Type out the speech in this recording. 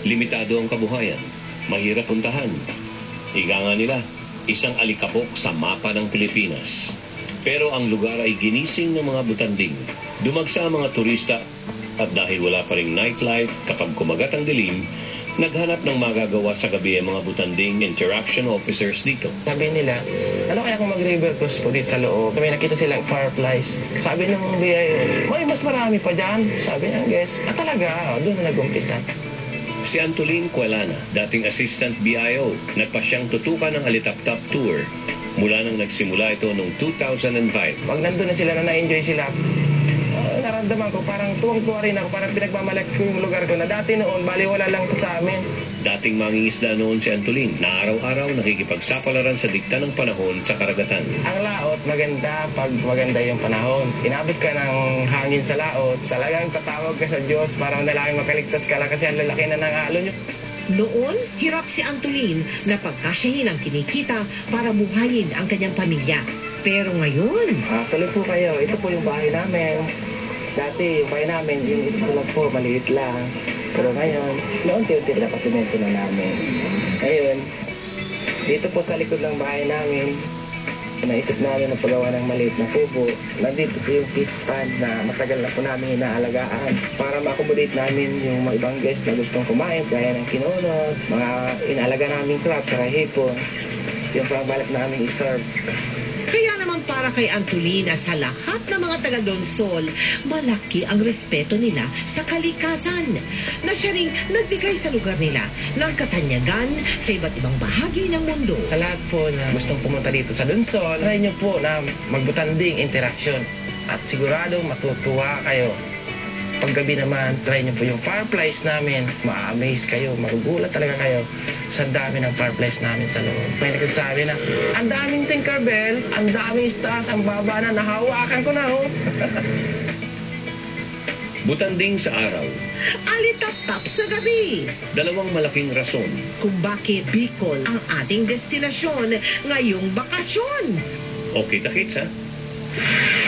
Limitado ang kabuhayan, mahirap puntahan. Ika nga nila, isang alikabok sa mapa ng Pilipinas. Pero ang lugar ay ginising ng mga butanding. Dumagsa ang mga turista at dahil wala pa ring nightlife kapag kumagat ang dilim, naghanap ng magagawa sa gabi ang mga butanding interaction officers dito. Sabi nila, ano kaya kung mag-river cruise po dito sa loob? May nakita silang fireflies. Sabi ng BIO, mas marami pa dyan. Sabi ng guest, talaga, doon na nag-umpisa. Si Antolin Cualana, dating assistant BIO, nagpasyang tutukan ng Alitaptap Tour mula nang nagsimula ito noong 2005. Pag nandun na sila na na-enjoy sila, naramdaman ko parang tuwang-tuwa rin ako, parang pinagmamalaki ko yung lugar ko na dati noon, baliwala lang ito sa amin. Dating mangingisda noon si Antolin na araw-araw nakikipagsapalaran sa dikta ng panahon sa karagatan. Ang laot, maganda pag maganda yung panahon. Inabot ka ng hangin sa laot, talagang tatawag ka sa Diyos para nalangin makaligtas ka lang kasi ang lalaki na ng alon nyo. Noon, hirap si Antolin na pagkasyahin ang kinikita para buhayin ang kanyang pamilya. Pero ngayon... tuloy po kayo, ito po yung bahay namin. Dati yung bahay namin, yung ito lang po, maliit lang. Pero ngayon, naunti-unti na pasimento na namin. Ngayon, dito po sa likod ng bahay namin, naisip namin na paggawa ng maliit na kubo. Nandito po yung fish pan na matagal na po namin inaalagaan para ma-accommodate namin yung mga ibang guests na gustong kumain, gaya ng kinunod, mga inaalaga namin crab, saka hipon. Yung pang balak namin i-serve. Kaya naman para kay Antolina sa lahat ng mga taga-Donsol, malaki ang respeto nila sa kalikasan na siya ring nagbigay sa lugar nila ng katanyagan sa iba't ibang bahagi ng mundo. Sa lahat po na gustong pumunta dito sa Donsol, try nyo po na magbutanding interaction at siguradong matutuwa kayo. Paggabi naman, try nyo po yung fireflies namin. Ma-amaze kayo, magugulat talaga kayo sa dami ng fireflies namin sa loob. May nagsasabi na, ang daming Tinkerbell, ang daming stars, ang baba na, nahawakan ko na, oh. Butanding sa araw. Alitap-tap sa gabi. Dalawang malaking rason Kung bakit Bicol ang ating destinasyon ngayong bakasyon. o kita-kits ha.